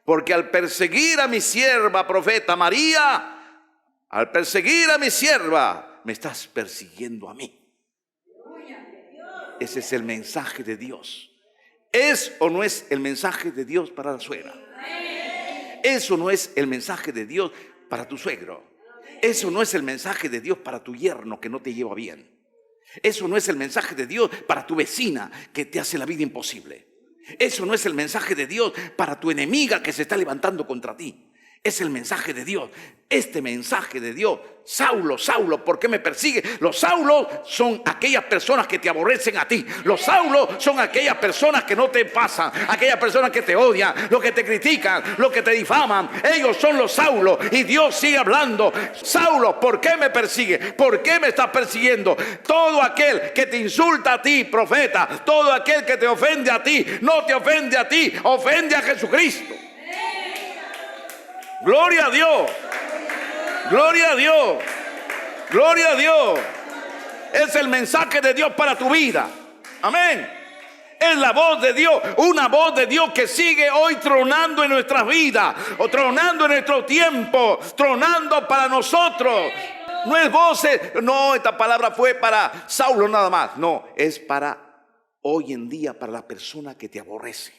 Porque al perseguir a mi sierva profeta María, al perseguir a mi sierva, me estás persiguiendo a mí. Ese es el mensaje de Dios. ¿Es o no es el mensaje de Dios para la suegra? Eso no es el mensaje de Dios para tu suegro. Eso no es el mensaje de Dios para tu yerno que no te lleva bien. Eso no es el mensaje de Dios para tu vecina que te hace la vida imposible. Eso no es el mensaje de Dios para tu enemiga que se está levantando contra ti. Es el mensaje de Dios este mensaje de Dios. Saulo, Saulo, ¿por qué me persigue? Los Saulos son aquellas personas que te aborrecen a ti. Los Saulos son aquellas personas que no te pasan, aquellas personas que te odian, los que te critican, los que te difaman. Ellos son los Saulos. Y Dios sigue hablando. Saulo, ¿por qué me persigue? ¿Por qué me estás persiguiendo? Todo aquel que te insulta a ti, profeta, todo aquel que te ofende a ti, no te ofende a ti, ofende a Jesucristo. Gloria a Dios. Gloria a Dios. Gloria a Dios. Es el mensaje de Dios para tu vida. Amén. Es la voz de Dios, una voz de Dios que sigue hoy tronando en nuestras vidas, o tronando en nuestro tiempo, tronando para nosotros. No es voces, no, esta palabra fue para Saulo nada más. No, es para hoy en día, para la persona que te aborrece,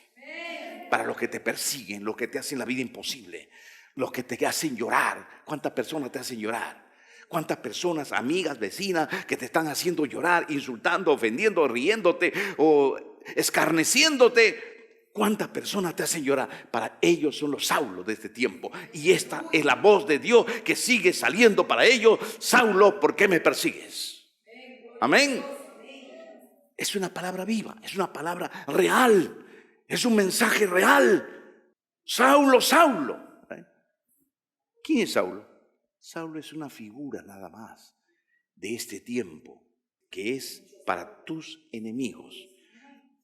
para los que te persiguen, los que te hacen la vida imposible, los que te hacen llorar. ¿Cuántas personas te hacen llorar? ¿Cuántas personas, amigas, vecinas, que te están haciendo llorar, insultando, ofendiendo, riéndote o escarneciéndote? ¿Cuántas personas te hacen llorar? Para ellos son los Saulos de este tiempo. Y esta es la voz de Dios que sigue saliendo para ellos. Saulo, ¿por qué me persigues? Amén. Es una palabra viva, es una palabra real, es un mensaje real. Saulo, Saulo. ¿Quién es Saulo? Saulo es una figura nada más de este tiempo que es para tus enemigos.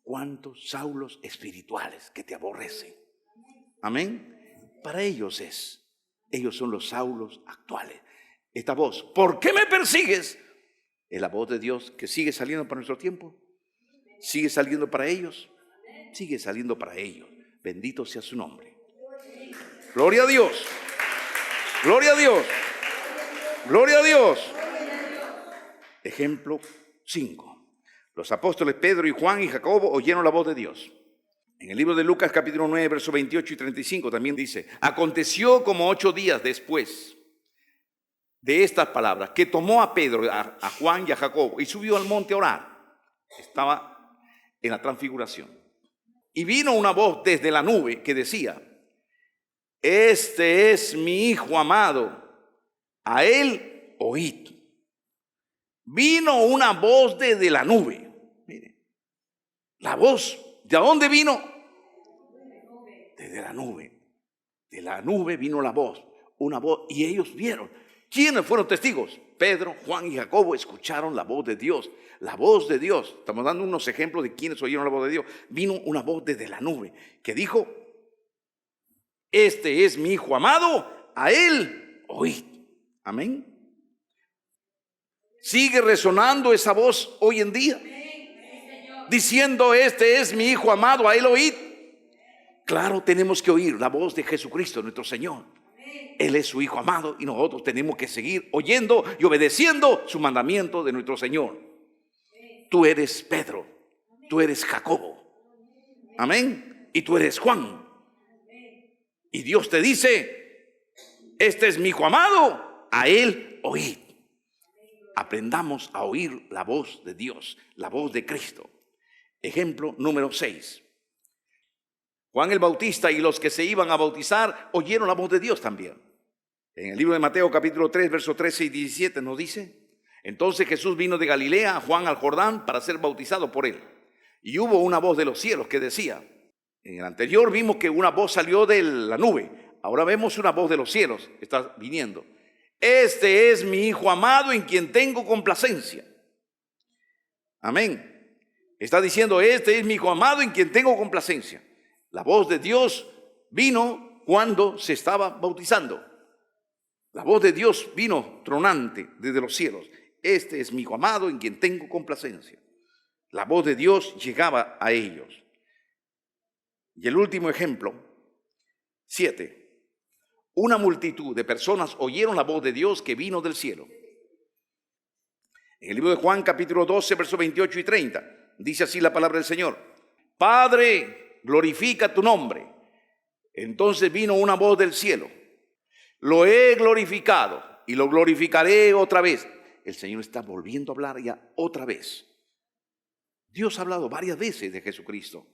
¿Cuántos Saulos espirituales que te aborrecen? Amén. Para ellos es. Ellos son los Saulos actuales. Esta voz, ¿por qué me persigues? Es la voz de Dios que sigue saliendo para nuestro tiempo. Sigue saliendo para ellos. Sigue saliendo para ellos. Bendito sea su nombre. Gloria a Dios. Gloria a Dios. Gloria a Dios. Ejemplo 5. Los apóstoles Pedro y Juan y Jacobo oyeron la voz de Dios. En el libro de Lucas capítulo 9, versos 28 y 35 también dice: aconteció como 8 días después de estas palabras que tomó a Pedro, a Juan y a Jacobo y subió al monte a orar. Estaba en la transfiguración. Y vino una voz desde la nube que decía: este es mi Hijo amado, a él oíd. Vino una voz desde la nube. Mire, la voz, ¿de dónde vino? Desde la nube. De la nube vino la voz, una voz, y ellos vieron. ¿Quiénes fueron testigos? Pedro, Juan y Jacobo escucharon la voz de Dios. La voz de Dios. Estamos dando unos ejemplos de quienes oyeron la voz de Dios. Vino una voz desde la nube que dijo: este es mi Hijo amado, a él oíd. Amén. Sigue resonando esa voz hoy en día, diciendo: este es mi Hijo amado, a él oíd. Claro, tenemos que oír la voz de Jesucristo, nuestro Señor. Él es su Hijo amado y nosotros tenemos que seguir oyendo y obedeciendo su mandamiento de nuestro Señor. Tú eres Pedro, tú eres Jacobo, amén, y tú eres Juan. Y Dios te dice: este es mi Hijo amado, a él oíd. Aprendamos a oír la voz de Dios, la voz de Cristo. Ejemplo número 6. Juan el Bautista y los que se iban a bautizar oyeron la voz de Dios también. En el libro de Mateo capítulo 3, versos 13 y 17 nos dice: entonces Jesús vino de Galilea a Juan al Jordán para ser bautizado por él. Y hubo una voz de los cielos que decía, en el anterior vimos que una voz salió de la nube, ahora vemos una voz de los cielos, está viniendo: este es mi Hijo amado en quien tengo complacencia. Amén. Está diciendo: este es mi Hijo amado en quien tengo complacencia. La voz de Dios vino cuando se estaba bautizando. La voz de Dios vino tronante desde los cielos. Este es mi Hijo amado en quien tengo complacencia. La voz de Dios llegaba a ellos. Y el último ejemplo, 7. Una multitud de personas oyeron la voz de Dios que vino del cielo. En el libro de Juan capítulo 12, versos 28 y 30, dice así la palabra del Señor: Padre, glorifica tu nombre. Entonces vino una voz del cielo: lo he glorificado y lo glorificaré otra vez. El Señor está volviendo a hablar ya otra vez. Dios ha hablado varias veces de Jesucristo.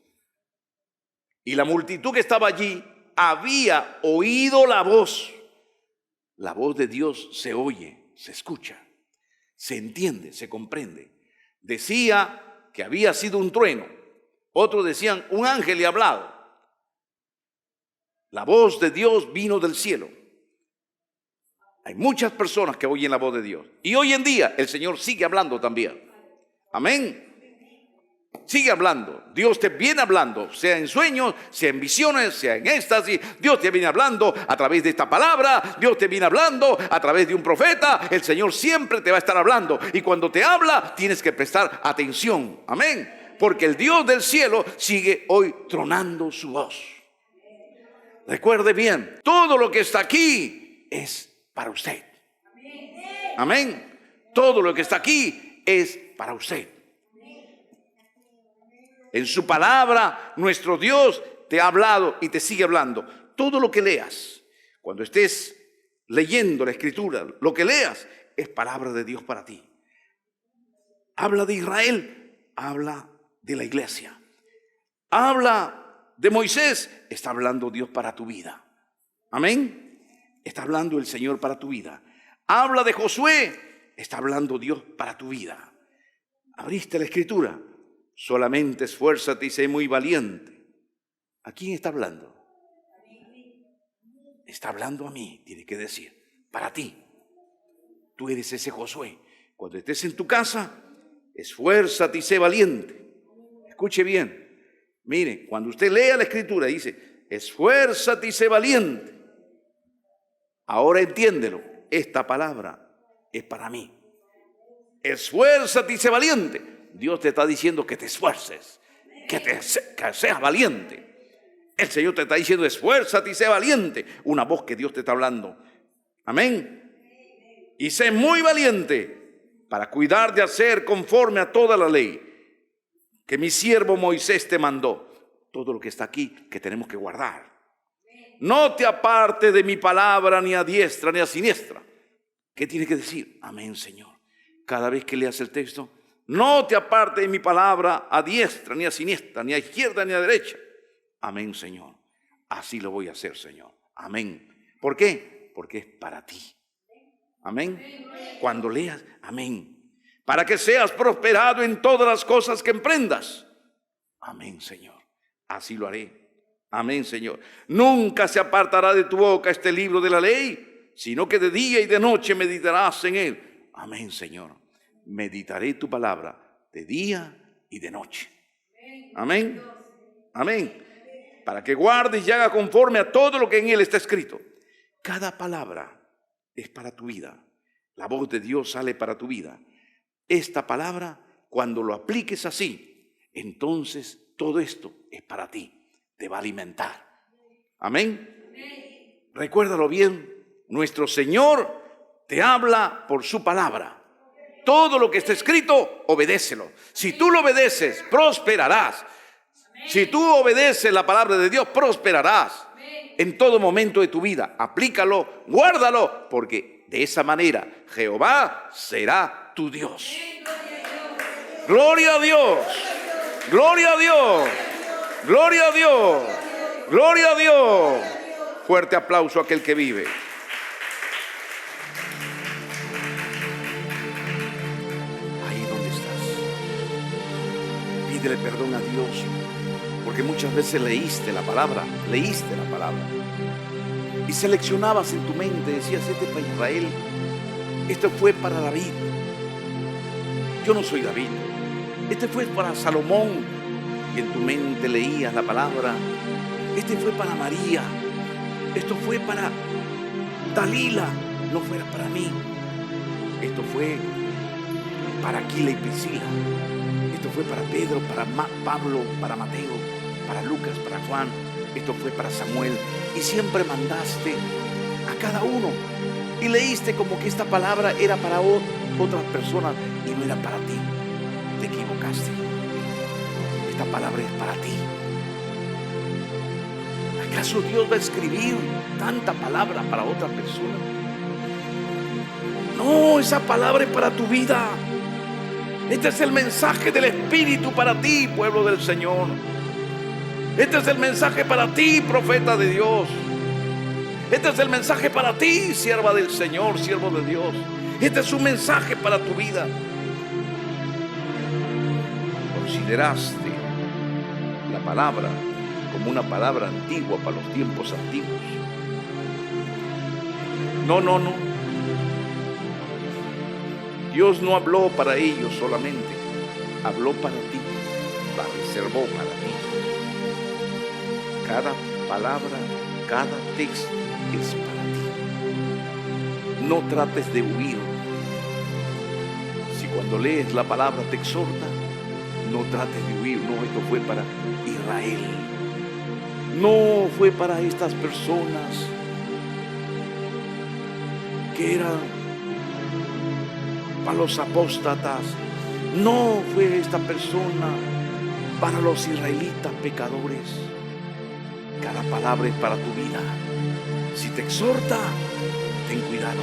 Y la multitud que estaba allí había oído la voz la voz de Dios se oye, se escucha, se entiende, se comprende. Decía que había sido un trueno. Otros decían, un ángel le ha hablado. La voz de Dios vino del cielo. Hay muchas personas que oyen la voz de Dios. Y hoy en día el Señor sigue hablando también. Amén. Sigue hablando. Dios te viene hablando, sea en sueños, sea en visiones, sea en éxtasis. Dios te viene hablando a través de esta palabra. Dios te viene hablando a través de un profeta. El Señor siempre te va a estar hablando. Y cuando te habla, tienes que prestar atención. Amén. Porque el Dios del cielo sigue hoy tronando su voz. Recuerde bien, todo lo que está aquí es para usted. Amén. Todo lo que está aquí es para usted. En su palabra, nuestro Dios te ha hablado y te sigue hablando. Todo lo que leas, cuando estés leyendo la Escritura, lo que leas es palabra de Dios para ti. Habla de Israel, habla de la iglesia. Habla de Moisés, está hablando Dios para tu vida. Amén. Está hablando el Señor para tu vida. Habla de Josué, está hablando Dios para tu vida. Abriste la Escritura. Solamente esfuérzate y sé muy valiente. ¿A quién está hablando? Está hablando a mí, tiene que decir, para ti. Tú eres ese Josué. Cuando estés en tu casa, esfuérzate y sé valiente. Escuche bien. Mire, cuando usted lea la Escritura, dice, esfuérzate y sé valiente. Ahora entiéndelo, esta palabra es para mí. Esfuérzate y sé valiente. Dios te está diciendo que te esfuerces, que seas valiente. El Señor te está diciendo, esfuérzate y sé valiente. Una voz que Dios te está hablando. Amén. Y sé muy valiente para cuidar de hacer conforme a toda la ley que mi siervo Moisés te mandó. Todo lo que está aquí que tenemos que guardar. No te aparte de mi palabra ni a diestra ni a siniestra. ¿Qué tiene que decir? Amén, Señor. Cada vez que leas el texto, no te aparte de mi palabra a diestra ni a siniestra, ni a izquierda ni a derecha. Amén, Señor. Así lo voy a hacer, Señor. Amén. ¿Por qué? Porque es para ti. Amén. Cuando leas, amén. Para que seas prosperado en todas las cosas que emprendas. Amén, Señor. Así lo haré. Amén, Señor. Nunca se apartará de tu boca este libro de la ley, sino que de día y de noche meditarás en él. Amén, Señor. Meditaré tu palabra de día y de noche. Amén. Amén. Para que guardes y hagas conforme a todo lo que en él está escrito. Cada palabra es para tu vida. La voz de Dios sale para tu vida. Esta palabra, cuando lo apliques así, entonces todo esto es para ti. Te va a alimentar. Amén. Recuérdalo bien. Nuestro Señor te habla por su palabra. Todo lo que está escrito, obedécelo. Si tú lo obedeces, prosperarás. Si tú obedeces la palabra de Dios, prosperarás en todo momento de tu vida. Aplícalo, guárdalo, porque de esa manera Jehová será tu Dios. Gloria a Dios. Gloria a Dios. Gloria a Dios. Gloria a Dios. Fuerte aplauso a aquel que vive. Pídele perdón a Dios, porque muchas veces leíste la palabra y seleccionabas en tu mente, decías, este es para Israel, esto fue para David, yo no soy David, este fue para Salomón, y en tu mente leías la palabra, este fue para María, esto fue para Dalila, no fuera para mí, esto fue para Aquila y Priscila. Esto fue para Pedro, para Pablo, para Mateo, para Lucas, para Juan. Esto fue para Samuel. Y siempre mandaste a cada uno. Y leíste como que esta palabra era para otras personas y no era para ti. Te equivocaste. Esta palabra es para ti. ¿Acaso Dios va a escribir tanta palabra para otra persona? No, esa palabra es para tu vida. Este es el mensaje del Espíritu para ti, pueblo del Señor. Este es el mensaje para ti, profeta de Dios. Este es el mensaje para ti, sierva del Señor, siervo de Dios. Este es un mensaje para tu vida. ¿Consideraste la palabra como una palabra antigua para los tiempos antiguos? No. Dios no habló para ellos solamente, habló para ti, la reservó para ti. Cada palabra, cada texto es para ti. No trates de huir. Si cuando lees la palabra te exhorta, no trates de huir. No, esto fue para Israel. No fue para estas personas que eran para los apóstatas. No fue esta persona para los israelitas pecadores. Cada palabra es para tu vida. Si te exhorta, ten cuidado.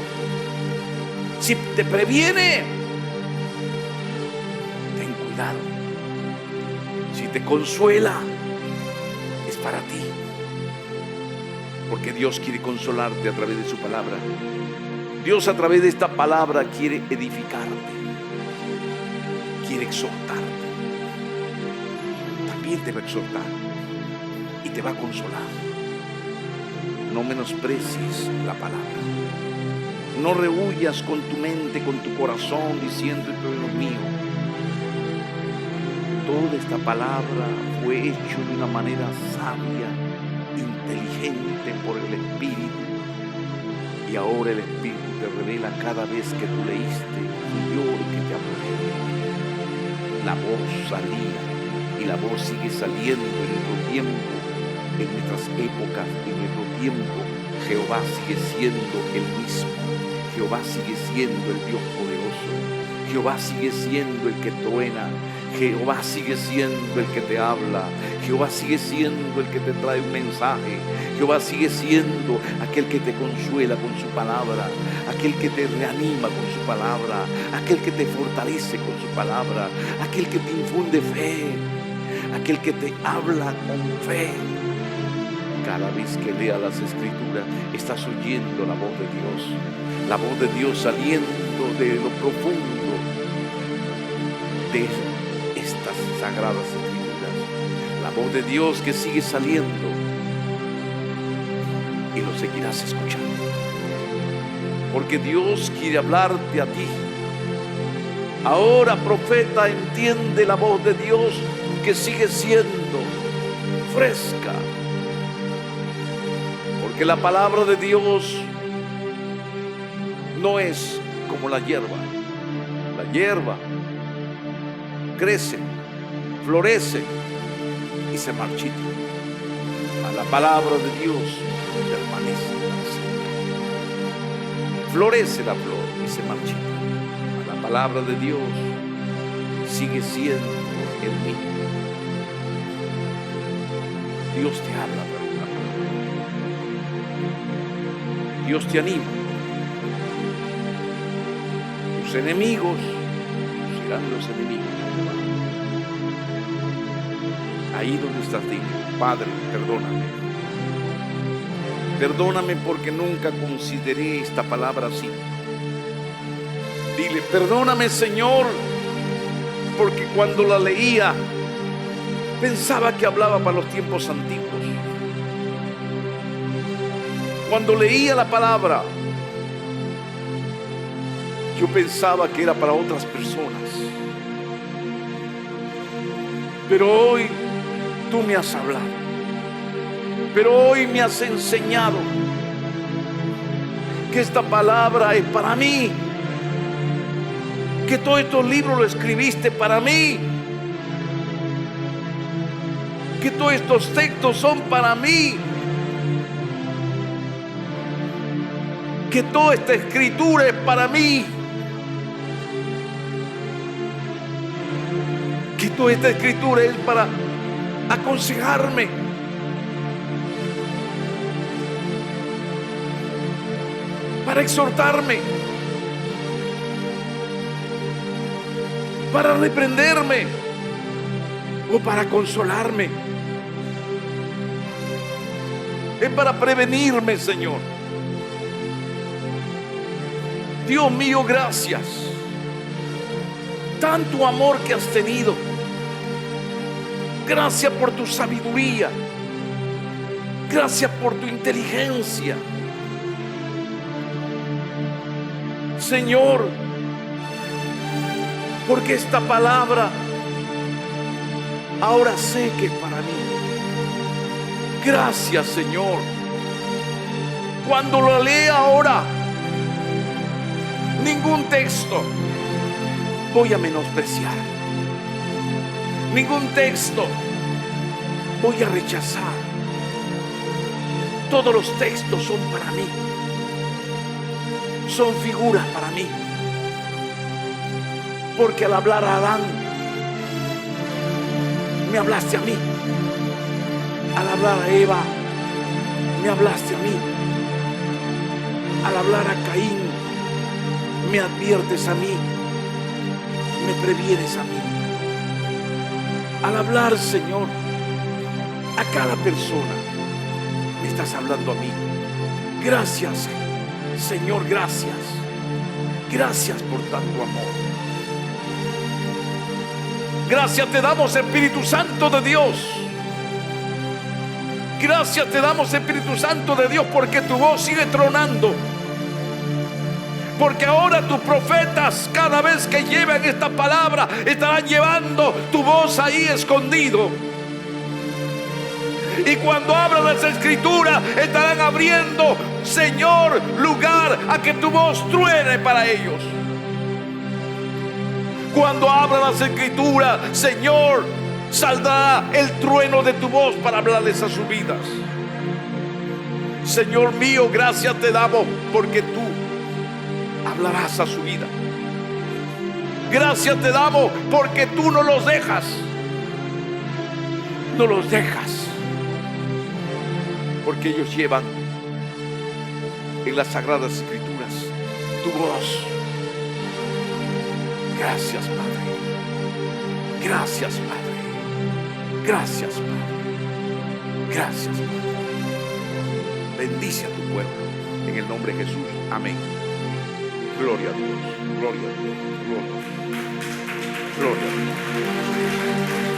Si te previene, ten cuidado. Si te consuela, es para ti. Porque Dios quiere consolarte a través de su palabra. Dios a través de esta palabra quiere edificarte, quiere exhortarte. También te va a exhortar y te va a consolar. No menosprecies la palabra. No rehuyas con tu mente, con tu corazón, diciendo esto es lo mío. Toda esta palabra fue hecha de una manera sabia, inteligente por el Espíritu. Y ahora el Espíritu te revela cada vez que tú leíste, yo el que te hablé. La voz salía y la voz sigue saliendo en nuestro tiempo, en nuestras épocas, en nuestro tiempo. Jehová sigue siendo el mismo. Jehová sigue siendo el Dios poderoso. Jehová sigue siendo el que truena. Jehová sigue siendo el que te habla. Jehová sigue siendo el que te trae un mensaje. Jehová sigue siendo aquel que te consuela con su palabra, aquel que te reanima con su palabra, aquel que te fortalece con su palabra, aquel que te infunde fe, aquel que te habla con fe. Cada vez que leas las Escrituras, estás oyendo la voz de Dios, la voz de Dios saliendo de lo profundo de estas sagradas Escrituras, la voz de Dios que sigue saliendo y lo seguirás escuchando, porque Dios quiere hablarte a ti. Ahora, profeta, entiende la voz de Dios que sigue siendo fresca, porque la palabra de Dios no es como la hierba. La hierba crece, florece y se marchita. A la palabra de Dios permanece para siempre. Florece la flor y se marchita. A la palabra de Dios sigue siendo el mismo. Dios te habla a través de la palabra. Dios te anima. Tus enemigos serán los enemigos. Ahí donde estás, dile: Padre, perdóname. Perdóname porque nunca consideré esta palabra así. Dile: perdóname, Señor, porque cuando la leía pensaba que hablaba para los tiempos antiguos. Cuando leía la palabra, yo pensaba que era para otras personas. Pero hoy tú me has hablado. Pero hoy me has enseñado que esta palabra es para mí. Que todos estos libros lo escribiste para mí. Que todos estos textos son para mí. Que toda esta escritura es para mí. Que toda esta escritura es para aconsejarme, para exhortarme, para reprenderme o para consolarme. Es para prevenirme, Señor. Dios mío, gracias. Tanto amor que has tenido. Gracias por tu sabiduría. Gracias por tu inteligencia. Señor, porque esta palabra ahora sé que es para mí. Gracias, Señor. Cuando lo lea ahora, ningún texto voy a menospreciar. Ningún texto voy a rechazar. Todos los textos son para mí. Son figuras para mí. Porque al hablar a Adán, me hablaste a mí. Al hablar a Eva, me hablaste a mí. Al hablar a Caín, me adviertes a mí. Me previenes a mí. Al hablar, Señor, a cada persona, me estás hablando a mí. Gracias, Señor, gracias. Gracias por tanto amor. Gracias te damos, Espíritu Santo de Dios. Gracias te damos, Espíritu Santo de Dios, porque tu voz sigue tronando. Porque ahora tus profetas, cada vez que lleven esta palabra, estarán llevando tu voz ahí escondido. Y cuando abran las escrituras, estarán abriendo, Señor, lugar a que tu voz truene para ellos. Cuando abran las escrituras, Señor, saldrá el trueno de tu voz para hablarles a sus vidas. Señor mío, gracias te damos porque tú hablarás a su vida. Gracias te damos porque tú no los dejas. No los dejas. Porque ellos llevan en las Sagradas Escrituras tu voz. Gracias, Padre. Gracias, Padre. Gracias, Padre. Gracias, Padre. Bendice a tu pueblo en el nombre de Jesús. Amén. Gloria a Dios. Gloria a Dios. Gloria a Dios. Gloria a Dios.